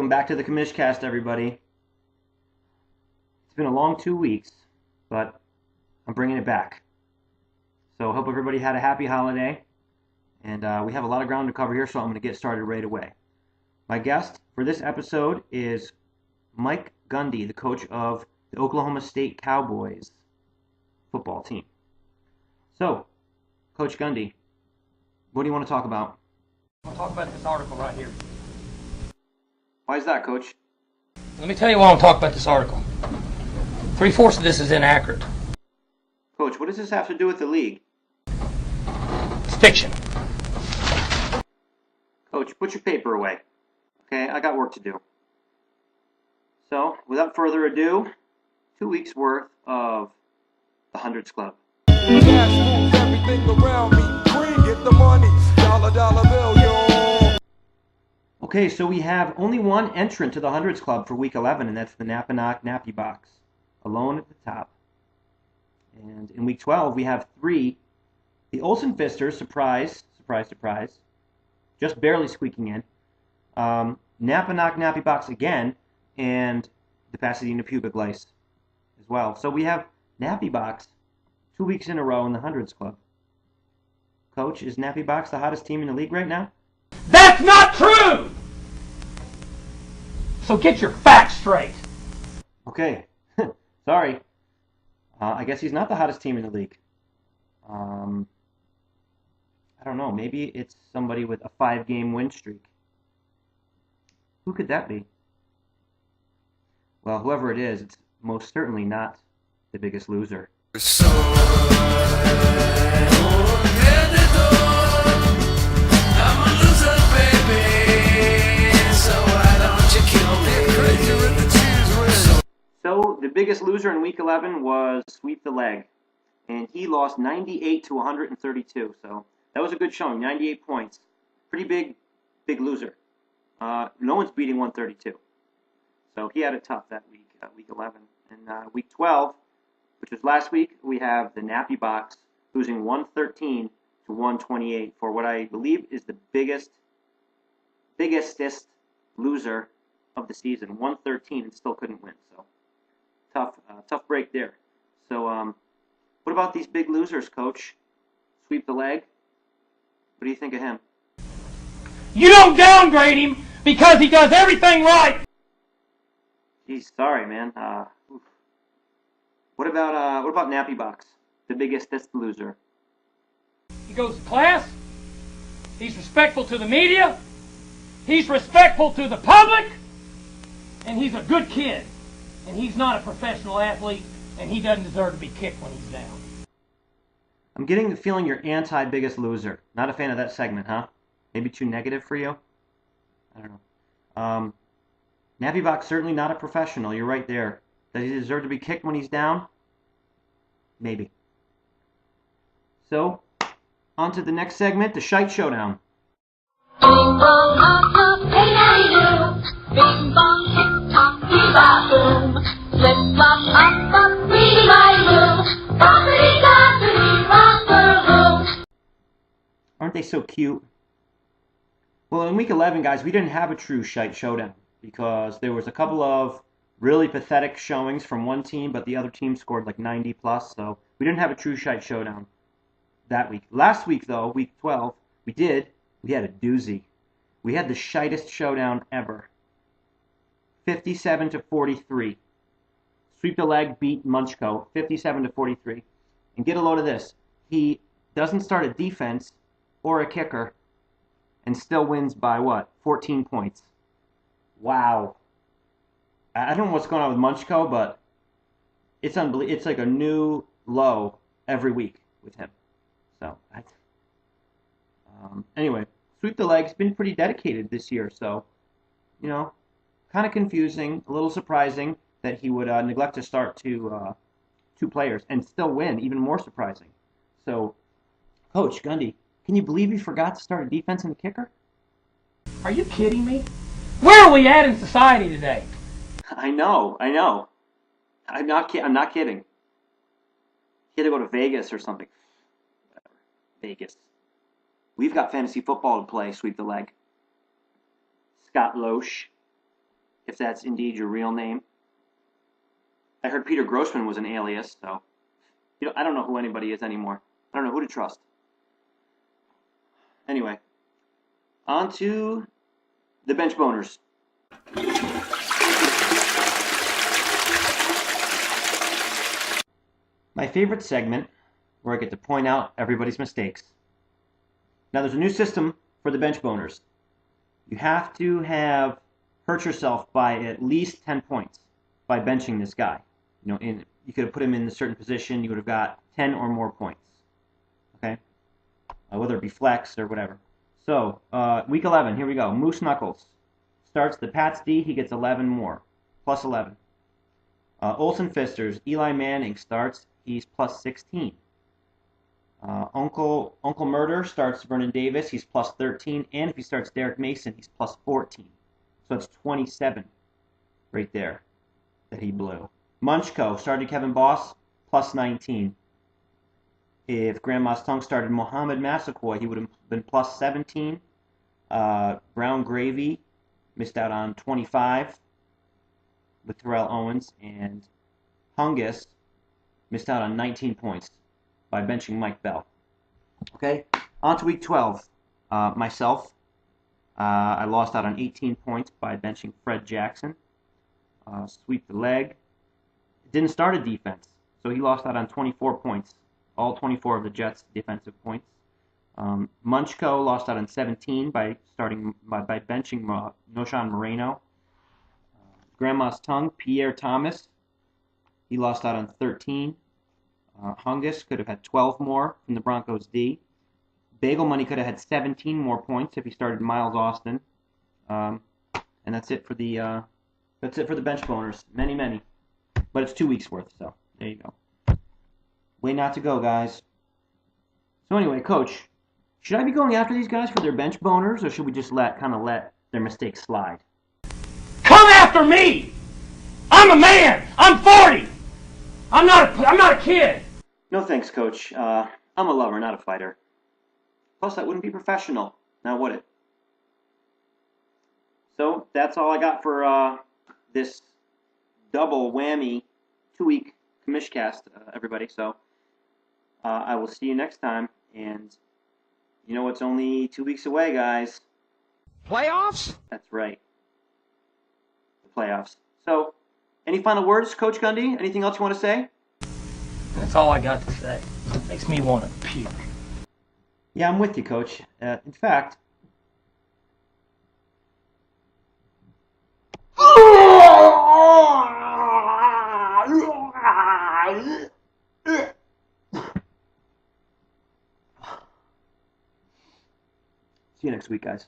Welcome back to the Commishcast, everybody. It's been a long 2 weeks, but I'm bringing it back. So I hope everybody had a happy holiday, and we have a lot of ground to cover here, so I'm going to get started right away. My guest for this episode is Mike Gundy, the coach of the Oklahoma State Cowboys football team. So, Coach Gundy, what do you want to talk about? I want to talk about this article right here. Why is that, Coach? Let me tell you why I want to talk about this article. 3/4 of this is inaccurate. Coach, what does this have to do with the league? It's fiction. Coach, put your paper away. Okay, I got work to do. So, without further ado, 2 weeks worth of the Hundreds Club. Cash moves everything around me. Green, get the money. Dollar bill, yo. Okay, so we have only one entrant to the Hundreds Club for Week 11, and that's the Napanock Nappy Box, alone at the top. And in Week 12, we have three. The Olsen Fisters, surprise, just barely squeaking in. Napanock Nappy Box again, and the Pasadena Pubic Lice as well. So we have Nappy Box 2 weeks in a row in the Hundreds Club. Coach, is Nappy Box the hottest team in the league right now? That's not true! So get your facts straight. Okay, sorry. I guess he's not the hottest team in the league. I don't know. Maybe it's somebody with a 5-game win streak. Who could that be? Well, whoever it is, it's most certainly not the Biggest Loser. So the Biggest Loser in Week 11 was Sweep the Leg, and he lost 98 to 132. So that was a good showing, 98 points. Pretty big loser. No one's beating 132. So he had it tough that week, Week 11. And Week 12, which was last week, we have the Nappy Box losing 113 to 128 for what I believe is the biggestest loser of the season. 113 and still couldn't win. So tough break there. So what about these big losers, Coach? Sweep the Leg. What do you think of him? You don't downgrade him because he does everything right. Geez, sorry, man. What about Nappy Box, the biggestest loser? He goes to class. He's respectful to the media. He's respectful to the public. And he's a good kid. And he's not a professional athlete. And he doesn't deserve to be kicked when he's down. I'm getting the feeling you're anti-Biggest Loser. Not a fan of that segment, huh? Maybe too negative for you? I don't know. Nappy Box certainly not a professional. You're right there. Does he deserve to be kicked when he's down? Maybe. So, on to the next segment, the Shite Showdown. Bing bong hop hop, hey daddy do. Bing bong tick tock, bee-ba-boom. Flip flop hop hop, weedy-by-loo. Boppity-boppity, rock-a-room. Aren't they so cute? Well, in Week 11, guys, we didn't have a true Shite Showdown because there was a couple of really pathetic showings from one team, but the other team scored like 90 plus, so we didn't have a true Shite Showdown that week. Last week, though, Week 12, we had a doozy. We had the shitest showdown ever. 57 to 43. Sweep the Leg beat Munchko 57 to 43. And get a load of this. He doesn't start a defense or a kicker and still wins by what? 14 points. Wow. I don't know what's going on with Munchko, but it's unbelievable. It's like a new low every week with him. So, anyway, Sweep the Leg's been pretty dedicated this year, so, kind of confusing, a little surprising that he would neglect to start two players and still win, even more surprising. So, Coach Gundy, can you believe he forgot to start a defense and a kicker? Are you kidding me? Where are we at in society today? I know. I'm not kidding. He had to go to Vegas or something. Whatever. Vegas. We've got fantasy football to play, Sweep the Leg. Scott Loesch. if that's indeed your real name. I heard Peter Grossman was an alias, so I don't know who anybody is anymore. I don't know who to trust. Anyway, on to the bench boners. My favorite segment, where I get to point out everybody's mistakes. Now, there's a new system for the bench boners. You have to have hurt yourself by at least 10 points by benching this guy. You could have put him in a certain position, you would have got 10 or more points. Okay? Whether it be flex or whatever. So, week 11, here we go. Moose Knuckles starts the Pats D, he gets 11 more, plus 11. Olsen Fisters, Eli Manning starts, he's plus 16. Uncle Murder starts Vernon Davis, he's plus 13, and if he starts Derek Mason, he's plus 14. So it's 27 right there that he blew. Munchko started Kevin Boss, plus 19. If Grandma's Tongue started Mohamed Massaquoi, he would have been plus 17. Brown Gravy missed out on 25 with Terrell Owens, and Hungus missed out on 19 points by benching Mike Bell. Okay, on to week 12. Myself, I lost out on 18 points by benching Fred Jackson. Sweep the leg. Didn't start a defense, so he lost out on 24 points. All 24 of the Jets' defensive points. Munchko lost out on 17 by benching Noshan Moreno. Grandma's Tongue, Pierre Thomas, he lost out on 13. Hungus could have had 12 more from the Broncos D. Bagel Money could have had 17 more points if he started Miles Austin. And that's it for the bench boners. Many. But it's 2 weeks worth, so there you go. Way not to go, guys. So anyway, Coach, should I be going after these guys for their bench boners, or should we just let their mistakes slide? Come after me! I'm a man! I'm 40! I'm not a kid! No thanks, Coach. I'm a lover, not a fighter. Plus, that wouldn't be professional, now would it? So, that's all I got for this double whammy 2-week Commishcast, everybody. So, I will see you next time, and it's only 2 weeks away, guys. Playoffs? That's right. The playoffs. So, any final words, Coach Gundy? Anything else you want to say? That's all I got to say. It makes me want to puke. Yeah, I'm with you, Coach. In fact... See you next week, guys.